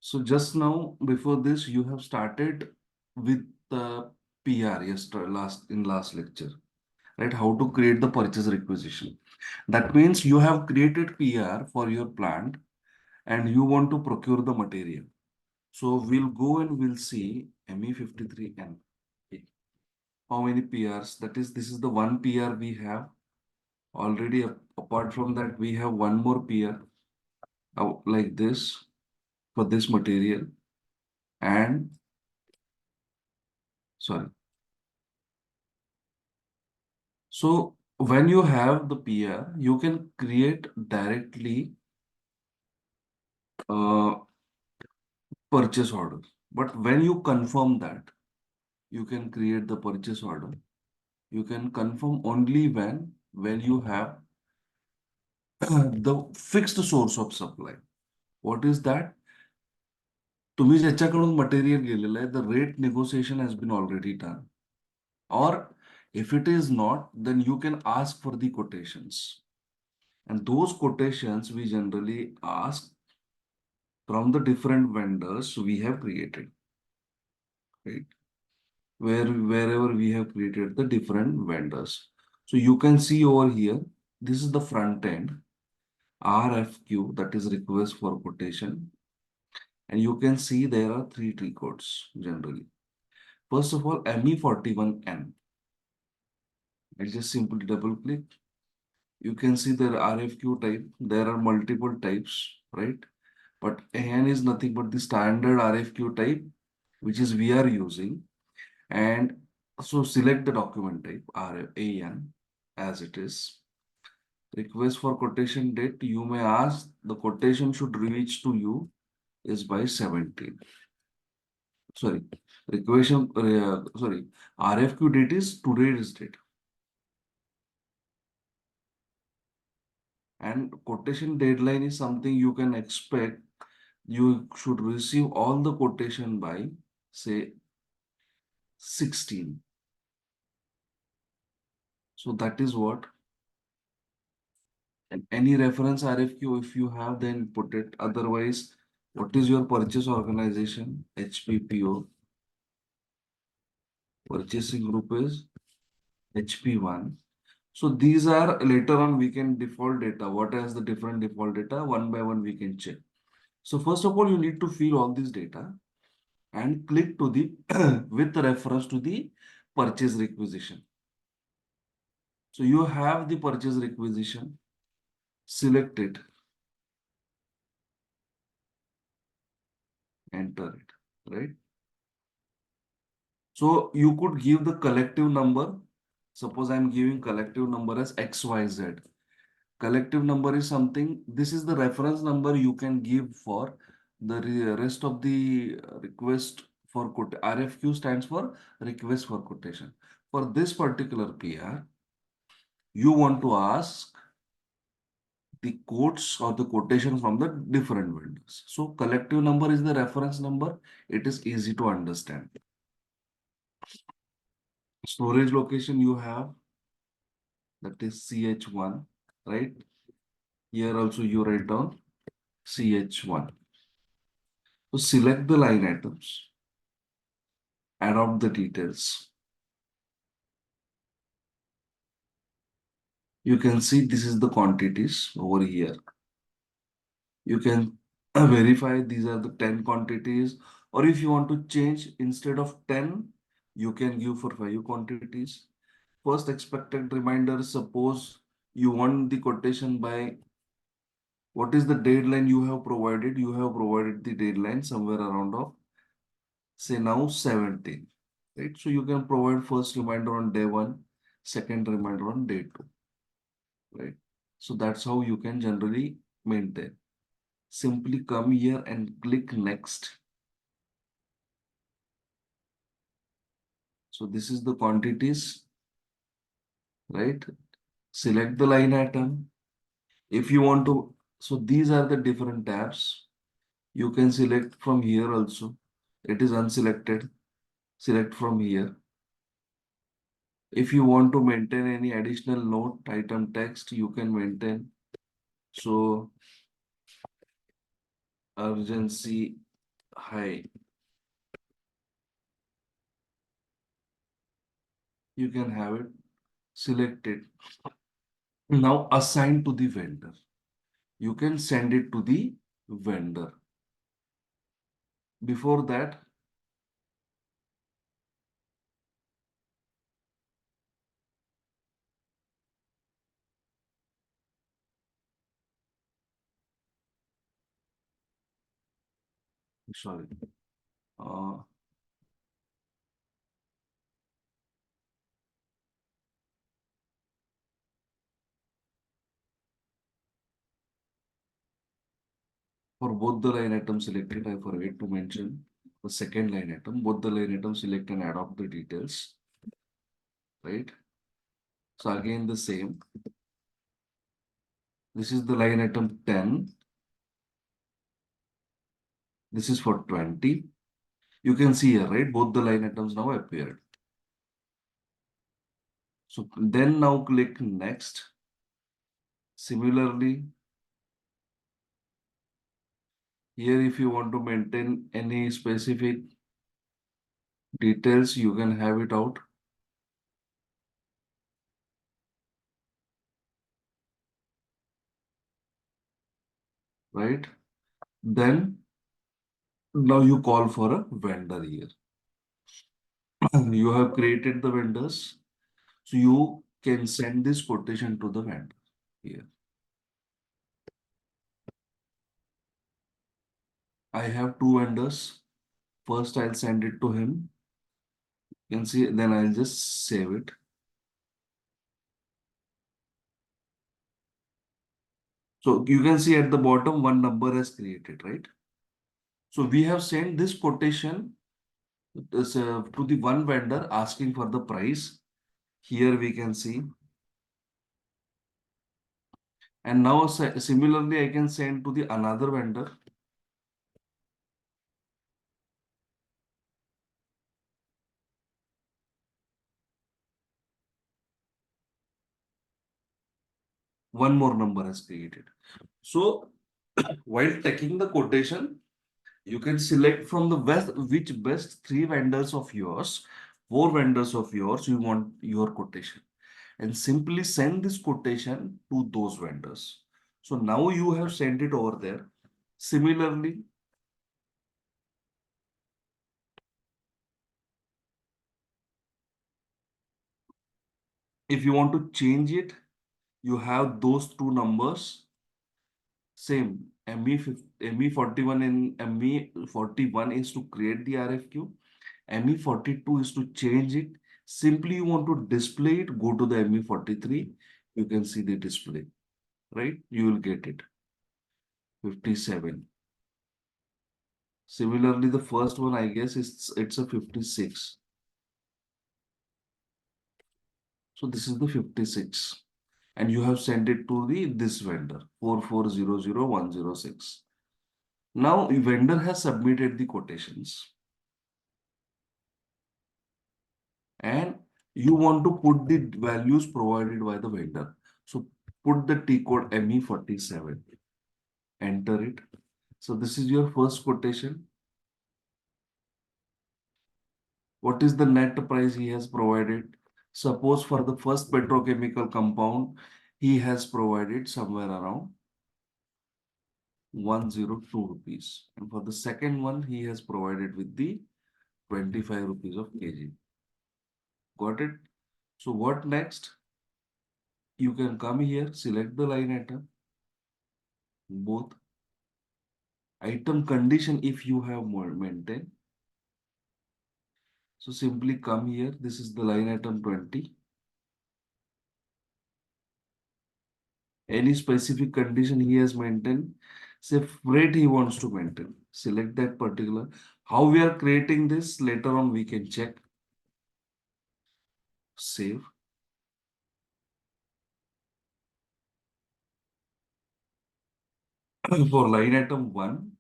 So just now, before this, you have started with the PR yesterday, last lecture, right? How to create the purchase requisition. That means you have created PR for your plant and you want to procure the material. So we'll go and we'll see ME53N. Okay. How many PRs? That is, this is the one PR we have already. Apart from that, we have one more PR like this for this material. And sorry. So when you have the PR, you can create directly uh, purchase order. But when you confirm that, you can create the purchase order. You can confirm only when you have the fixed source of supply. What is that? तुम्ही ज्याच्याकडून material गेलेलं आहे, the rate negotiation has been already done. Or if it is not, then you can ask for the quotations. And those quotations we generally ask from the different vendors we have created, right? Wherever we have created the different vendors. So you can see over here, this is the front end, RFQ, that is request for quotation. And you can see there are three tree codes generally. First of all, ME41N. I just simply double click. You can see the RFQ type. There are multiple types, right? But AN is nothing but the standard RFQ type, which is we are using. And so select the document type AN as it is. Request for quotation date. You may ask the quotation should reach to you is by 17. Sorry, RFQ date is today's date. And quotation deadline is something you can expect. You should receive all the quotation by say 16. So that is what. And any reference RFQ, if you have, then put it. Otherwise, what is your purchase organization? HPPO. Purchasing group is HP1. So these are later on we can default data. What is the different default data? One by one we can check. So first of all, you need to fill all this data and click to the with reference to the purchase requisition. So you have the purchase requisition, select it, enter it, right? So you could give the collective number. Suppose I'm giving collective number as XYZ. Collective number is something, this is the reference number you can give for the rest of the request for quote. RFQ stands for request for quotation. For this particular PR, you want to ask the quotes or the quotation from the different vendors. So collective number is the reference number. It is easy to understand. Storage location you have, that is CH1, right? Here also you write down CH1. So select the line items, adopt the details. You can see this is the quantities over here. You can verify these are the 10 quantities, or if you want to change instead of 10, you can give for 5 quantities. First expected reminder, suppose you want the quotation by what is the deadline you have provided? You have provided the deadline somewhere around of say now 17, right? So you can provide first reminder on day 1, second reminder on day 2, right? So that's how you can generally maintain. Simply come here and click next. So this is the quantities, right? Select the line item. If you want to, so these are the different tabs. You can select from here also. It is unselected. Select from here. If you want to maintain any additional note, item text, you can maintain. So urgency Hi, you can have it selected. Now assign to the vendor. You can send it to the vendor. Before that, sorry, uh, for both the line items selected, I forget to mention the second line item. Both the line items select and adopt the details, right? So again, the same. This is the line item 10. This is for 20. You can see here, right? Both the line items now appeared. So then now click next. Similarly, here if you want to maintain any specific details, you can have it out. Right? Then now you call for a vendor here. You have created the vendors. So you can send this quotation to the vendor here. I have two vendors. First, I'll send it to him. You can see, then I'll just save it. So you can see at the bottom, one number has created, right? So we have sent this quotation to the one vendor asking for the price. Here we can see. And now similarly, I can send to the another vendor. One more number has created. So while taking the quotation, you can select from the best which best three vendors of yours, four vendors of yours you want your quotation, and simply send this quotation to those vendors. So now you have sent it over there. Similarly, if you want to change it, you have those two numbers. Same ME41 and ME41 is to create the RFQ. ME42 is to change it. Simply you want to display it, go to the ME43. You can see the display, right? You will get it. 57. Similarly, the first one, I guess, is it's a 56. So this is the 56. And you have sent it to the this vendor, 4400106. Now, the vendor has submitted the quotations. And you want to put the values provided by the vendor. So put the T code ME47, enter it. So this is your first quotation. What is the net price he has provided? Suppose for the first petrochemical compound, he has provided somewhere around 102 rupees. And for the second one, he has provided with the 25 rupees of kg. Got it? So what next? You can come here, select the line item, both item condition if you have more maintained. So simply come here. This is the line item 20. Any specific condition he has maintained. Say freight he wants to maintain. Select that particular. How we are creating this later on we can check. Save. For line item 1,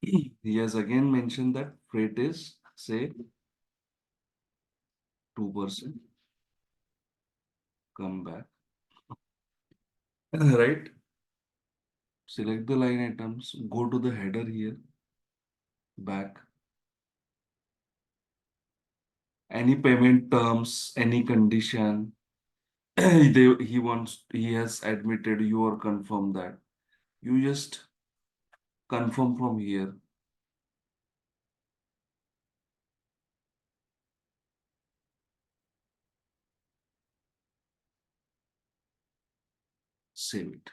he has again mentioned that freight is say 2%. Come back. Right. Select the line items. Go to the header here. back. Any payment terms, any condition, he has admitted you or confirmed that. You just confirm from here, save it.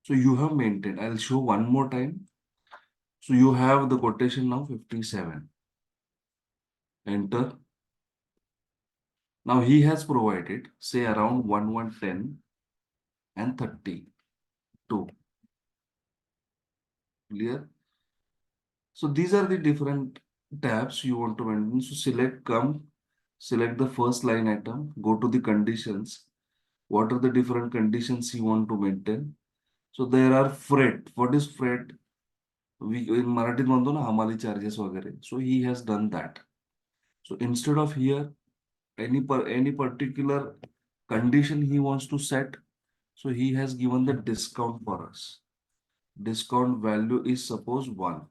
So you have maintained. I'll show one more time. So you have the quotation now 57. Enter. Now he has provided, say around 1110 and 32. Clear? So these are the different tabs you want to maintain. So select the first line item, go to the conditions. What are the different conditions you want to maintain? So there are freight. What is freight? We in Marathi म्हणतो ना हमाली charges वगैरे. So he has done that. So instead of here any particular condition he wants to set, so he has given the discount for us. Discount value is suppose 1,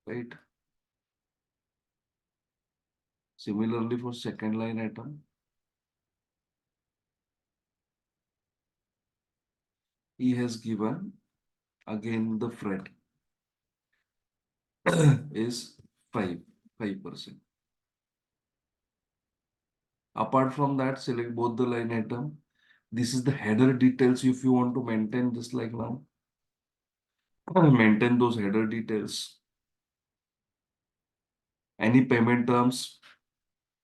right? Similarly for second line item, he has given again the freight is 5%. Apart from that, select both the line item. This is the header details if you want to maintain just like now. Maintain those header details. Any payment terms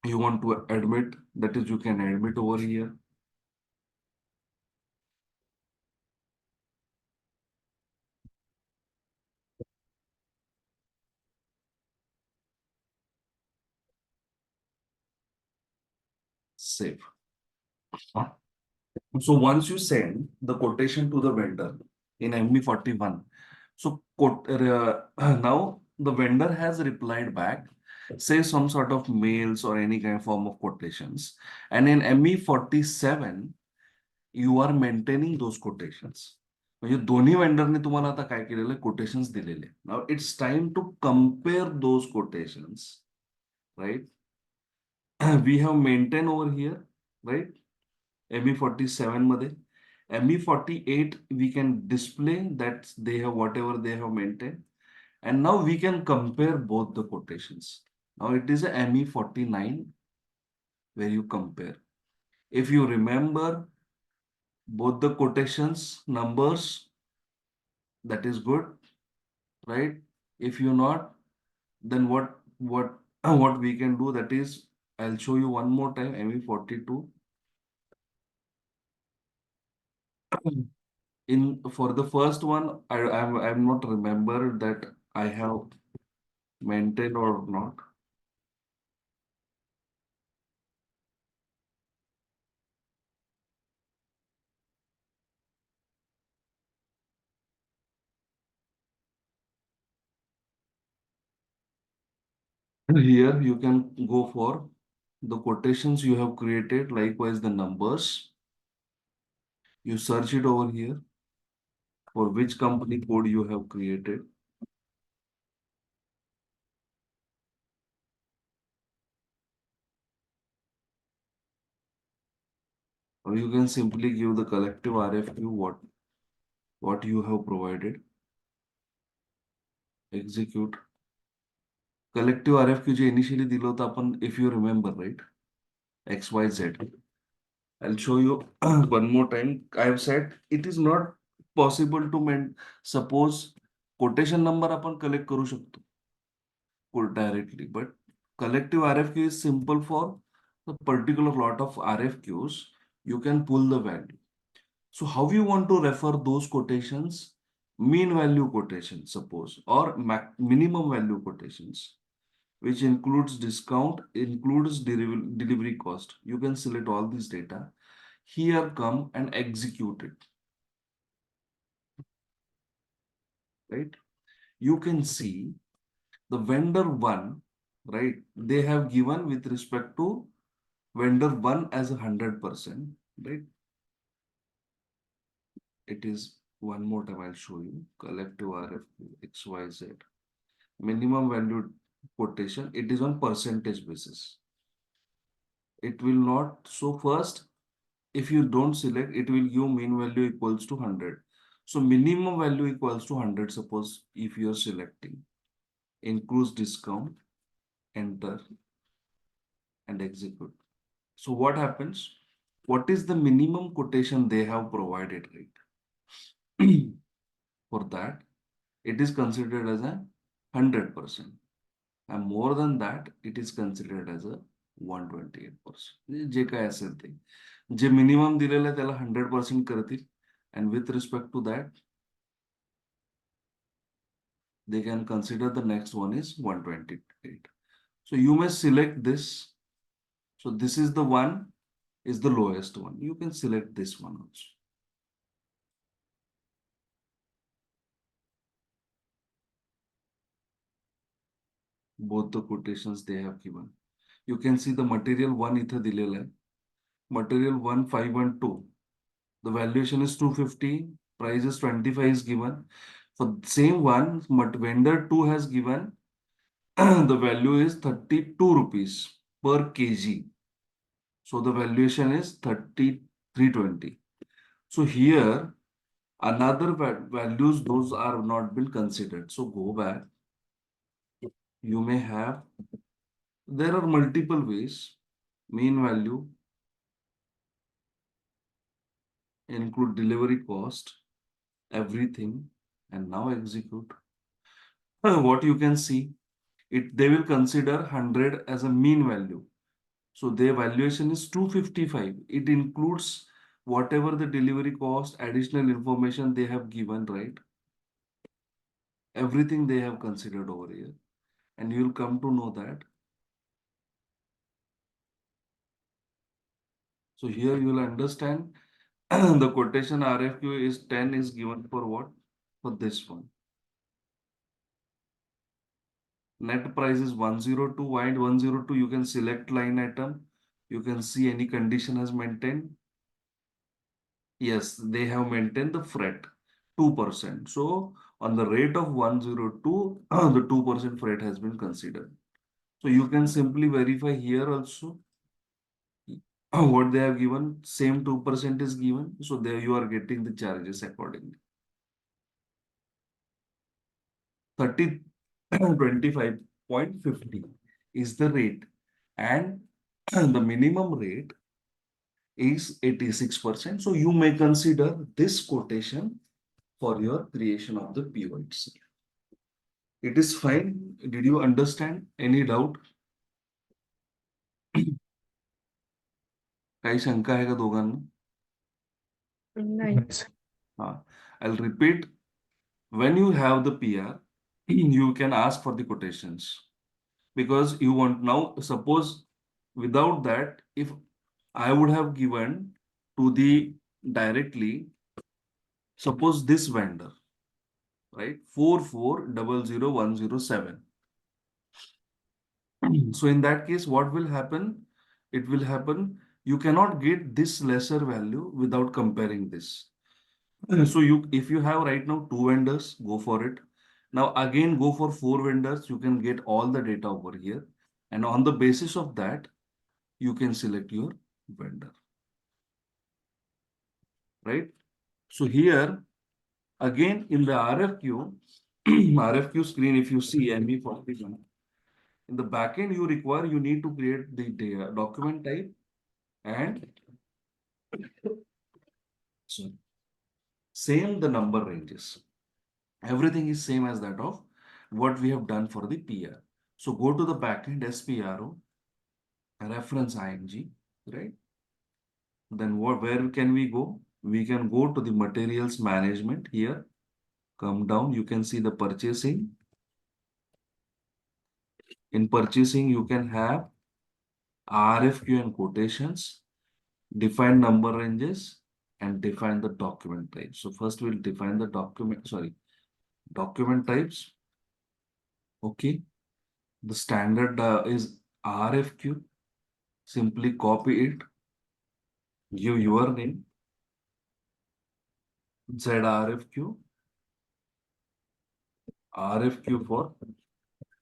you want to admit, that is you can admit over here. Save. So once you send the quotation to the vendor in ME41, so now the vendor has replied back, say some sort of mails or any kind of form of quotations. And in ME47, you are maintaining those quotations. म्हणजे दोन्ही वेंडरने तुम्हाला आता काय केलेलं quotations दिलेले. Now it's time to compare those quotations, right? We have maintained over here, right? ME47 मध्ये. ME48 we can display that they have whatever they have maintained. And now we can compare both the quotations. Now it is a ME49 where you compare. If you remember both the quotations numbers, that is good, right? If you not, then what we can do, that is I'll show you one more time ME42. In for the first one, I'm not remember that I have maintained or not. Here you can go for the quotations you have created, likewise the numbers. You search it over here for which company code you have created. Or you can simply give the collective RFQ what you have provided. Execute. Collective RFQ J initially दिलं होतं आपण, if you remember, right? XYZ. I'll show you one more time. I've said it is not possible to suppose quotation number आपण collect करू शकतो directly, but collective RFQ is simple for the particular lot of RFQs. You can pull the value. So how you want to refer those quotations? Mean value quotations, suppose, or minimum value quotations, which includes discount, includes delivery cost. You can select all this data. Here come and execute it. Right? You can see the vendor one, right? They have given with respect to vendor one as 100%, right? It is One more time I'll show you. Collective RFQ XYZ. Minimum value quotation. It is on percentage basis. It will not. So first, if you don't select, it will give mean value equals to 100. So minimum value equals to 100. Suppose if you are selecting, includes discount, enter and execute. So what happens? What is the minimum quotation they have provided, right? For that, it is considered as a 100%. And more than that, it is considered as a 128%. जे काय असेल ते. जे minimum दिलेलं आहे त्याला 100% करतील. And with respect to that, they can consider the next one is 128. So you may select this. So this is the one, is the lowest one. You can select this one also. Both the quotations they have given. You can see the material one इथं दिलेलं आहे. Material 1512. The valuation is 250. Price is 25 is given. For same one, but vendor 2 has given the value is 32 rupees per kg. So the valuation is 3320. So here another values, those are not been considered. So go back. You may have, there are multiple ways. Mean value, include delivery cost, everything, and now execute. What you can see, they will consider 100 as a mean value. So their valuation is 255. It includes whatever the delivery cost, additional information they have given, right? Everything they have considered over here. And you'll come to know that. So here you will understand the quotation RFQ is 10 is given for what? For this one. Net price is 102. Why 102? You can select line item. You can see any condition has maintained. Yes, they have maintained the freight 2%. So on the rate of 102, the 2% freight has been considered. So you can simply verify here also what they have given, same 2% is given. So there you are getting the charges accordingly. 25.50 is the rate, and the minimum rate is 86%. So you may consider this quotation for your creation of the PO itself. It is fine. Did you understand? Any doubt? काही शंका आहे का दोघांना? नाही. I'll repeat. When you have the PR, you can ask for the quotations because you want now. Suppose without that, if I would have given to the directly, suppose this vendor, right? 4400107. So in that case, what will happen? It will happen. You cannot get this lesser value without comparing this. So if you have right now two vendors, go for it. Now again, go for four vendors. You can get all the data over here. And on the basis of that, you can select your vendor, right? So here, again, in the RFQ, RFQ screen, if you see MB41, in the backend, you need to create the data, document type and so same the number ranges. Everything is same as that of what we have done for the PR. So go to the backend SPRO, reference ING, right? Then where can we go? We can go to the materials management here. Come down, you can see the purchasing. In purchasing, you can have RFQ and quotations, define number ranges, and define the document type. So first we'll define the document types. Okay. The standard is RFQ. Simply copy it, give your name, ZRFQ, RFQ for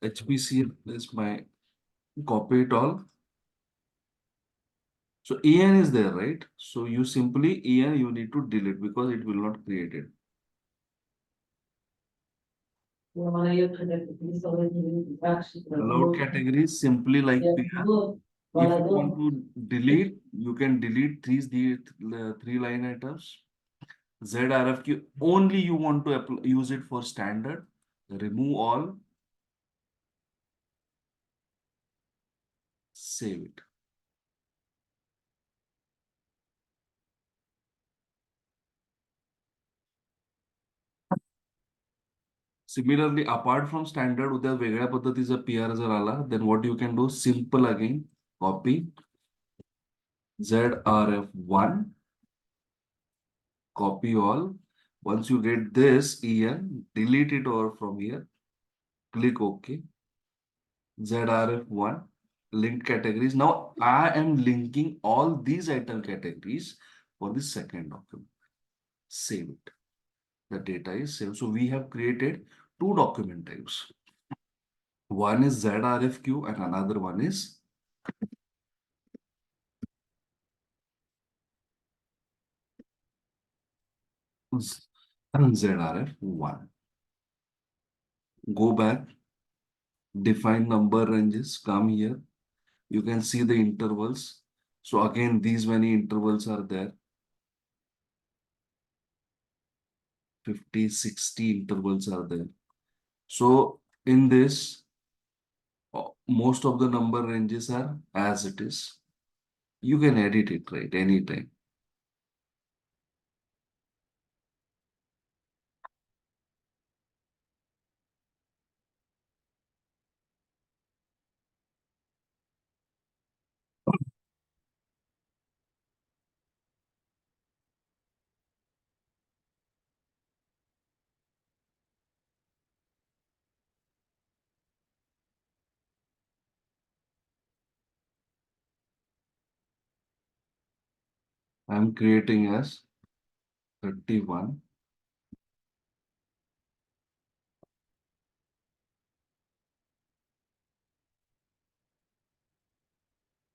HPC is my copy it all. So EN is there, right? So you simply EN you need to delete because it will not create it. Allowed categories simply like PR. If you want to delete, you can delete three line items. ZRFQ only you want to use it for standard. Remove all, save it. Similarly, apart from standard, उद्या वेगळ्या पद्धतीचा PR जर आला, then what you can do? Simple again, copy ZRF1, copy all. Once you get this EN, delete it over from here. Click OK. ZRF1, linked categories. Now I am linking all these item categories for the second document. Save it. The data is saved. So we have created two document types. One is ZRFQ and another one is ZRF1. Go back, define number ranges, come here. You can see the intervals. So again, these many intervals are there. 50, 60 intervals are there. So in this, most of the number ranges are as it is. You can edit it, right, anytime. I'm creating as 31.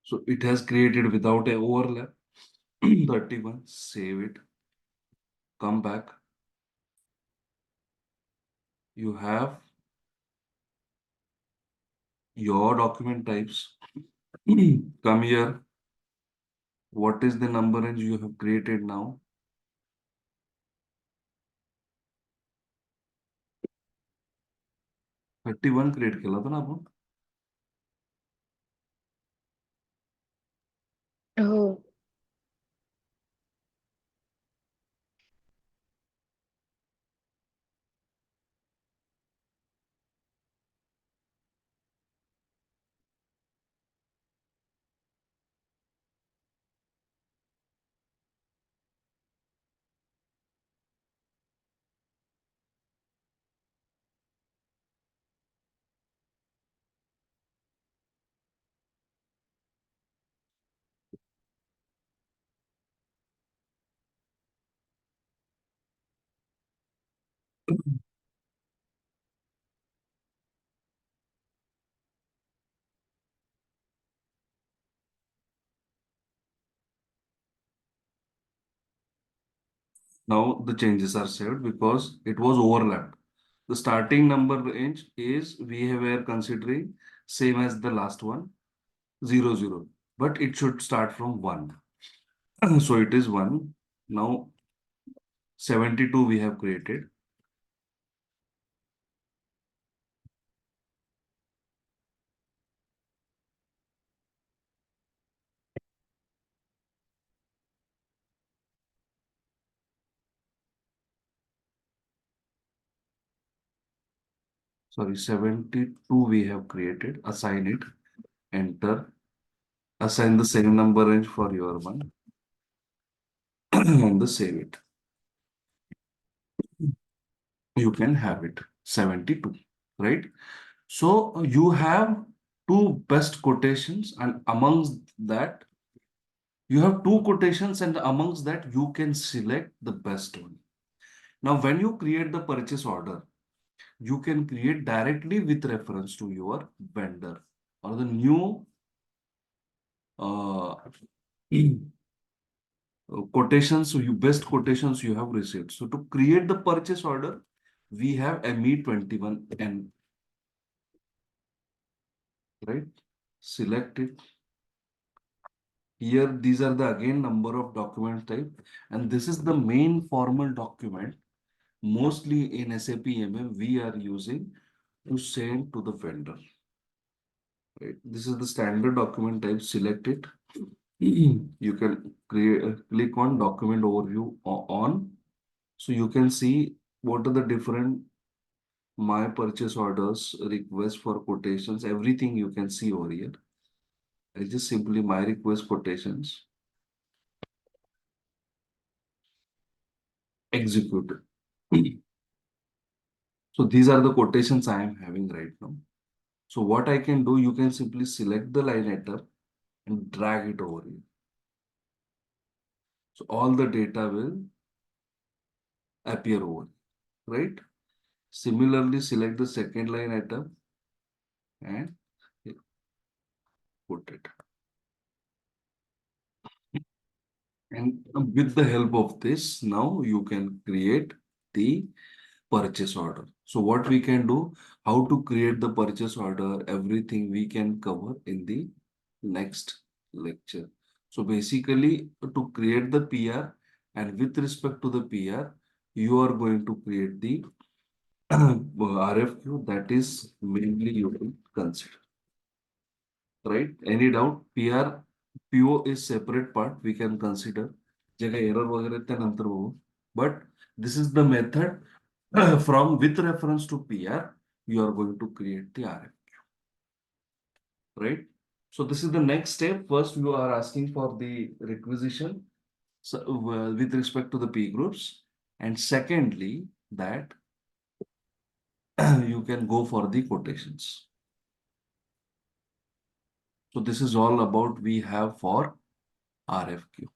So it has created without a overlap. 31, save it, come back. You have your document types. Come here. What is the number range you have created now? 31 create केला था ना आपण? हो. Now the changes are saved because it was overlapped. The starting number range is we were considering same as the last one, 0, 0. But it should start from 1. So it is 1. Now 72 we have created. Sorry, 72 we have created. Assign it. Enter. Assign the same number range for your one. And the save it. You can have it. 72. Right? So you have two best quotations, and amongst that, you have two quotations, and amongst that, you can select the best one. Now, when you create the purchase order, you can create directly with reference to your vendor or the new uh, quotations, you best quotations you have received. So to create the purchase order, we have ME21N, right? Select it. Here, these are the again number of document type, and this is the main formal document. Mostly in SAP MM, we are using to send to the vendor. Right? This is the standard document type. Select it. You can create click on document overview on, so you can see what are the different my purchase orders, request for quotations, everything you can see over here. I just simply my request quotations executed. So these are the quotations I am having right now. So what I can do, you can simply select the line item and drag it over here. So all the data will appear over, right? Similarly, select the second line item and put it. And with the help of this, now you can create the purchase order. So what we can do, how to create the purchase order, everything we can cover in the next lecture. So basically to create the PR, and with respect to the PR, you are going to create the RFQ, that is mainly you will consider, right? Any doubt? PR, PO is separate part we can consider. जगह error वगैरह ते नंतर बघू. But this is the method from with reference to PR, you are going to create the RFQ, right? So this is the next step. First, you are asking for the requisition, so, with respect to the P groups, and secondly, that you can go for the quotations. So this is all about we have for RFQ.